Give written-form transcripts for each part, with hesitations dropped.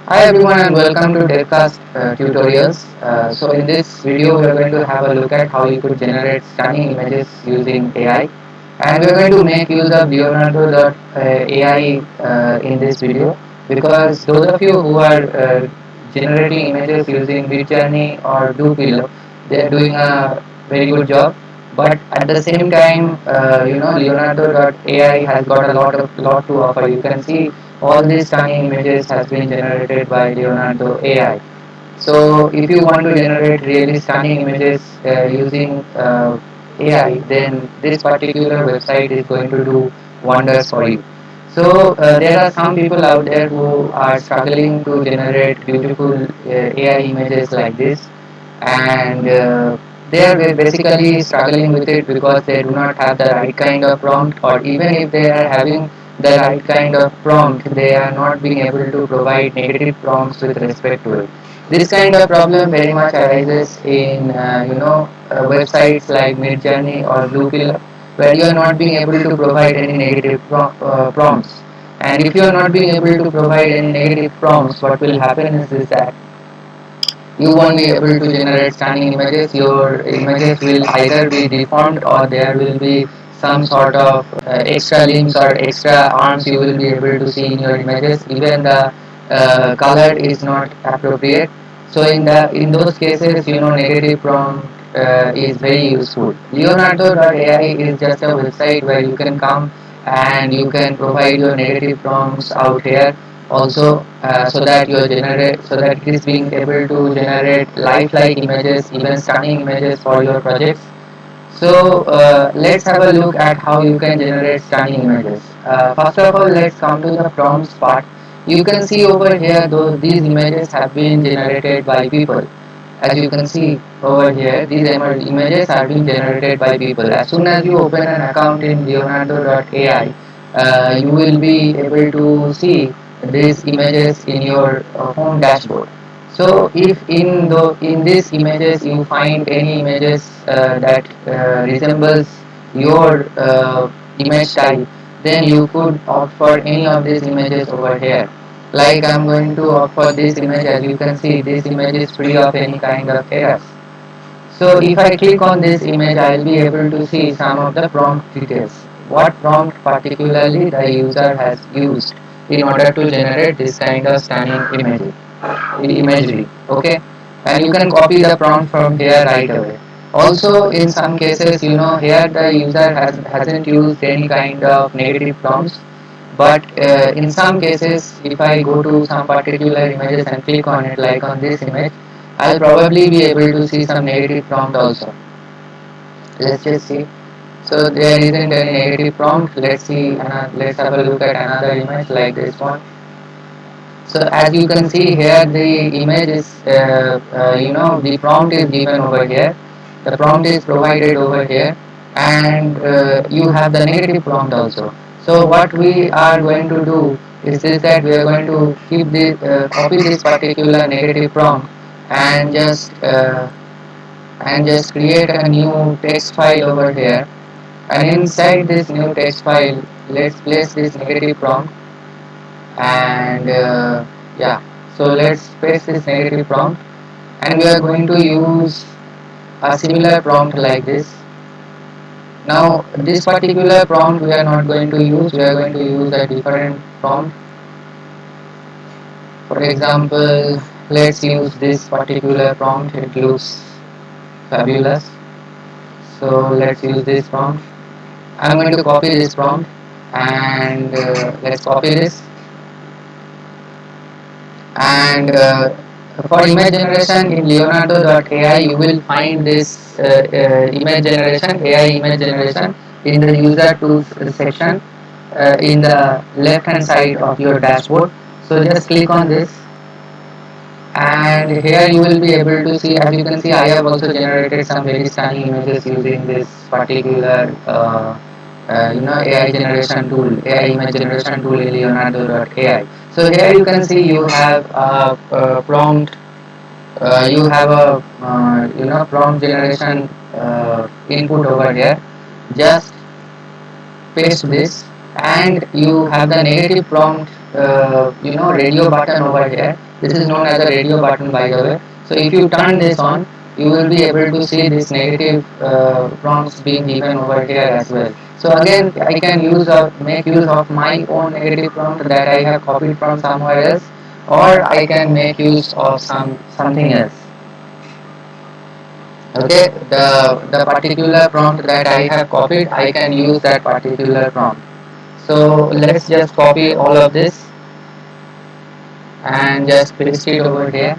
Hi everyone and welcome to Devcast tutorials. So in this video we are going to have a look at how you could generate stunning images using AI, and we are going to make use of Leonardo.ai in this video, because those of you who are generating images using Midjourney or Dupilo, they are doing a very good job. But at the same time, Leonardo.ai has got a lot to offer. You can see all these stunning images has been generated by Leonardo AI. So if you want to generate really stunning images using AI, then this particular website is going to do wonders for you. So there are some people out there who are struggling to generate beautiful AI images like this, and they are basically struggling with it because they do not have the right kind of prompt, or even if they are having the right kind of prompt, they are not being able to provide negative prompts with respect to it. This kind of problem very much arises in websites like Midjourney or Bluepill, where you are not being able to provide any negative prompts. And if you are not being able to provide any negative prompts, what will happen is that you won't be able to generate stunning images. Your images will either be deformed, or there will be some sort of extra limbs or extra arms you will be able to see in your images. Even the color is not appropriate. So in those cases, negative prompt is very useful. Leonardo.ai is just a website where you can come and you can provide your negative prompts out here also, so that it is being able to generate lifelike images, even stunning images for your projects. So let's have a look at how you can generate stunning images. First of all, let's come to the prompts part. You can see over here, these images have been generated by people. As you can see over here, these images are being generated by people. As soon as you open an account in Leonardo.ai, you will be able to see these images in your home dashboard. So if in these images you find any images that resembles your image type, then you could opt for any of these images over here. Like I'm going to opt for this image. As you can see, this image is free of any kind of errors. So if I click on this image, I will be able to see some of the prompt details. What prompt particularly the user has used in order to generate this kind of stunning imagery. Okay, and you can copy the prompt from here right away. Also, in some cases, here the user hasn't used any kind of negative prompts, but in some cases, if I go to some particular images and click on it, like on this image, I'll probably be able to see some negative prompt also. Let's just see. So there isn't any negative prompt. Let's see. Let's have a look at another image like this one. So as you can see here, the image is, the prompt is given over here. The prompt is provided over here, and you have the negative prompt also. So what we are going to do is this, that we are going to copy this particular negative prompt, and just create a new text file over here. And inside this new text file, let's place this negative prompt, and yeah, so let's paste this negative prompt, and we are going to use a similar prompt like this. Now this particular prompt we are not going to use, we are going to use a different prompt. For example, let's use this particular prompt. It looks fabulous, so let's use this prompt. I'm going to copy this prompt, and let's copy this. And for image generation in Leonardo.ai, you will find this image generation, AI image generation, in the user tools section in the left hand side of your dashboard. So just click on this, and here you will be able to see. As you can see, I have also generated some very stunning images using this particular AI generation tool, AI image generation tool in Leonardo.ai. So here you can see you have a prompt, you have a prompt generation input over here. Just paste this, and you have the negative prompt radio button over here. This is known as a radio button, by the way. So if you turn this on, you will be able to see this negative prompts being given over here as well. So again, I can make use of my own negative prompt that I have copied from somewhere else, or I can make use of something else. Okay, the particular prompt that I have copied, I can use that particular prompt. So let's just copy all of this and just paste it over here.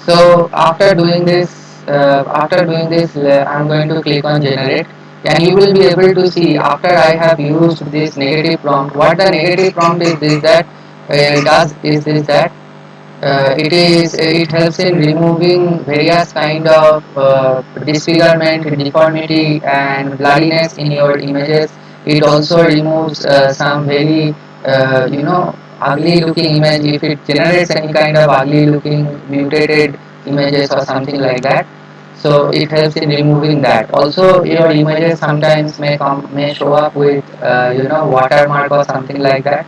So after doing this, I'm going to click on generate, and you will be able to see after I have used this negative prompt. What the negative prompt is this that does is this that it helps in removing various kind of disfigurement, deformity, and bloodiness in your images. It also removes some very ugly looking image if it generates any kind of ugly looking mutated images or something like that. So it helps in removing that. Also, your images sometimes may show up with watermark or something like that.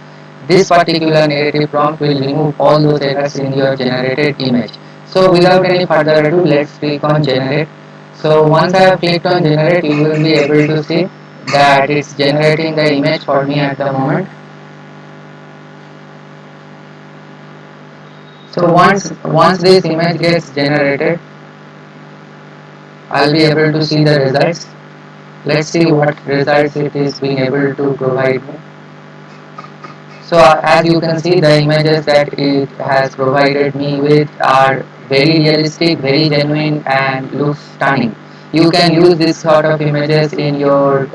This particular negative prompt will remove all those errors in your generated image. So without any further ado, let's click on generate. So once I have clicked on generate, you will be able to see that it's generating the image for me at the moment. So once this image gets generated, I'll be able to see the results. Let's see what results it is being able to provide me. So as you can see, the images that it has provided me with are very realistic, very genuine, and looks stunning. You can use this sort of images in your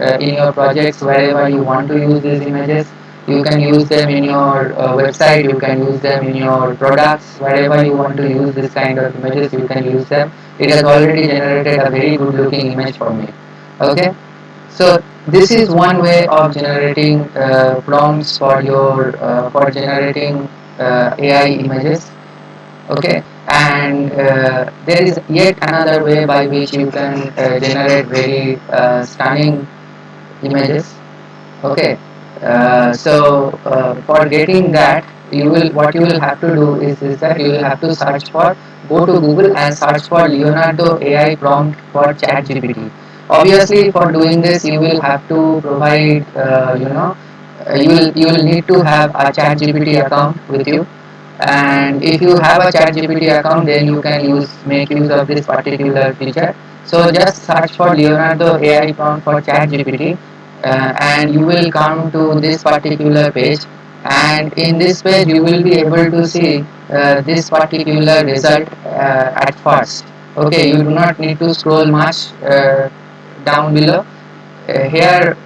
projects wherever you want to use these images. You can use them in your website. You can use them in your products. Wherever you want to use this kind of images, you can use them. It has already generated a very good looking image for me. Okay. So this is one way of generating prompts for generating AI images. Okay, and there is yet another way by which you can generate very stunning images. Okay, for getting that, what you will have to do is that you will have to go to Google and search for Leonardo AI prompt for ChatGPT. Obviously, for doing this, you will have to provide you will need to have a ChatGPT account with you, and if you have a ChatGPT account, then you can make use of this particular feature. So just search for Leonardo AI prompt for ChatGPT, and you will come to this particular page, and in this page you will be able to see this particular result at first. Okay, you do not need to scroll much down below. Here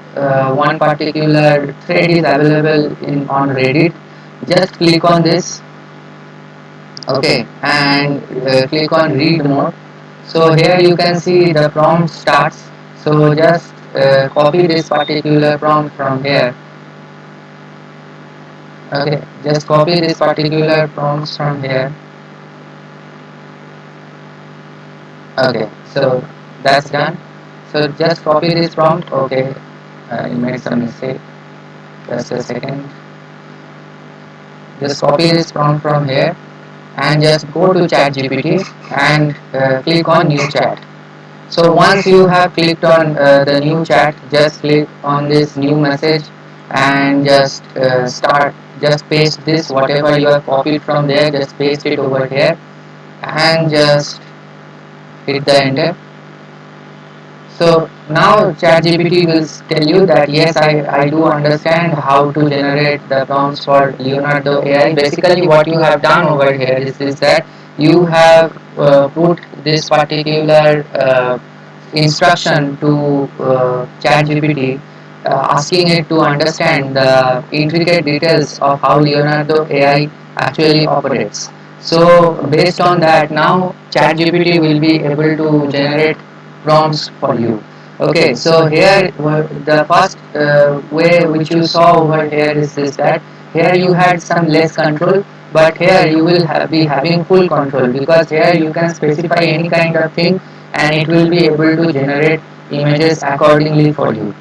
one particular thread is available on Reddit. Just click on this. Okay, and click on read more. So here you can see the prompt starts. So just copy this particular prompt from here. Okay, just copy this particular prompts from here. Okay, so that's done. So just copy this prompt. Okay, you made some mistake. Just a second. Just copy this prompt from here and just go to ChatGPT and click on new chat. So once you have clicked on the new chat, just click on this new message and just paste this whatever you have copied from there, just paste it over here and just hit the enter. So now ChatGPT will tell you that yes, I do understand how to generate the prompts for Leonardo AI. Basically what you have done over here is that you have put this particular instruction to ChatGPT, asking it to understand the intricate details of how Leonardo AI actually operates. So based on that, now ChatGPT will be able to generate prompts for you. Okay, so here the first way which you saw over here is this that here you had some less control, but here you will be having full control, because here you can specify any kind of thing and it will be able to generate images accordingly for you.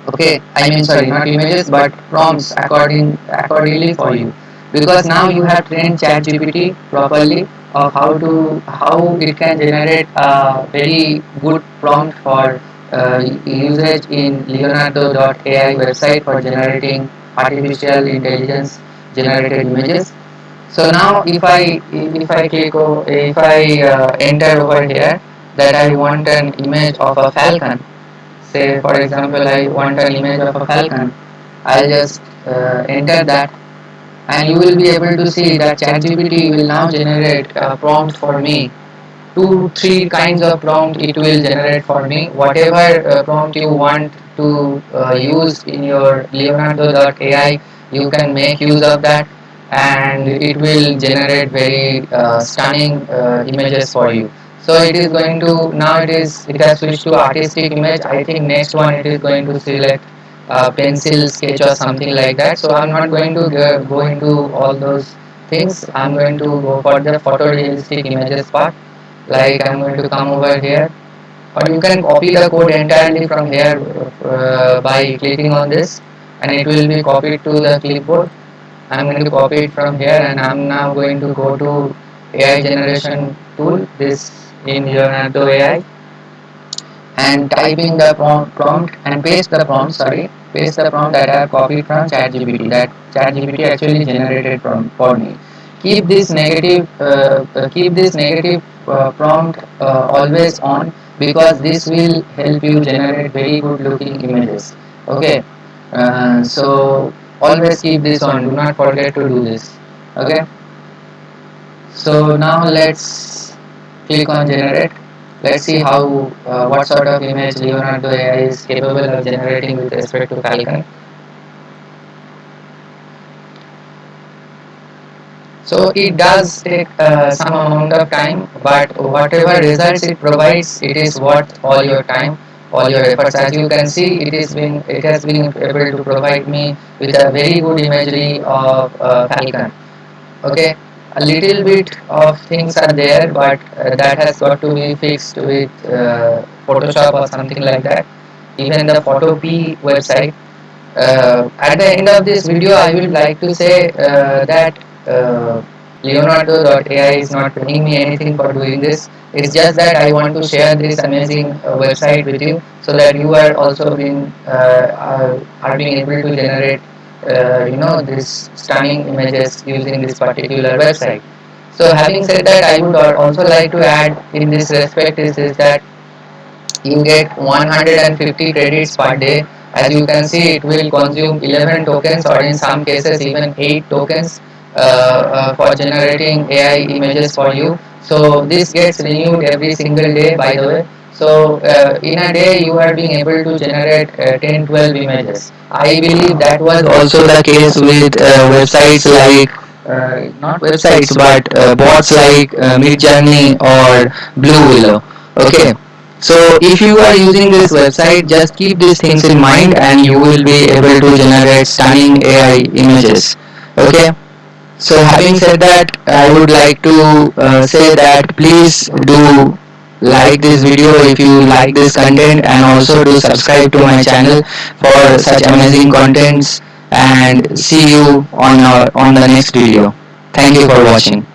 Okay, I mean, sorry, not images but prompts accordingly for you, because now you have trained ChatGPT properly of how it can generate a very good prompt for usage in Leonardo.ai website for generating artificial intelligence generated images. So now if I enter over here that I want an image of a falcon. Say for example I want an image of a falcon. I'll just enter that, and you will be able to see that ChatGPT will now generate a prompt for me. Two three kinds of prompt it will generate for me, whatever prompt you want to use in your Leonardo.ai. You can make use of that, and it will generate very stunning images for you. So it is going to, now it has switched to artistic image. I think next one it is going to select pencil sketch or something like that. So I'm not going to go into all those things. I'm going to go for the photorealistic images part. Like I'm going to come over here, or you can copy the code entirely from here by clicking on this, and it will be copied to the clipboard. I'm going to copy it from here, and I'm now going to go to AI generation tool, this in Leonardo AI, and type in the prompt and paste the prompt, sorry, paste the prompt that I have copied from ChatGPT, that ChatGPT actually generated for me. Keep this negative prompt always on, because this will help you generate very good looking images. Okay, so always keep this on, do not forget to do this. Okay, so now let's click on generate. Let's see how what sort of image Leonardo AI is capable of generating with respect to Falcon. So it does take some amount of time, but whatever results it provides, it is worth all your time, all your efforts. As you can see, it has been able to provide me with a very good imagery of Falcon. Okay, a little bit of things are there, but that has got to be fixed with Photoshop or something like that. Even the Photopea website. At the end of this video, I would like to say that Leonardo.ai is not paying me anything for doing this. It's just that I want to share this amazing website with you, so that you are also are being able to generate these stunning images using this particular website. So having said that, I would also like to add in this respect is that you get 150 credits per day. As you can see, it will consume 11 tokens, or in some cases even 8 tokens for generating AI images for you. So this gets renewed every single day, by the way. So in a day you are being able to generate 10-12 images. I believe that was also the case with websites like not websites but bots like Midjourney or Blue Willow. Okay, so if you are using this website, just keep these things in mind, and you will be able to generate stunning AI images. Okay, so having said that, I would like to say that please do like this video if you like this content, and also do subscribe to my channel for such amazing contents, and see you on the next video. Thank you for watching.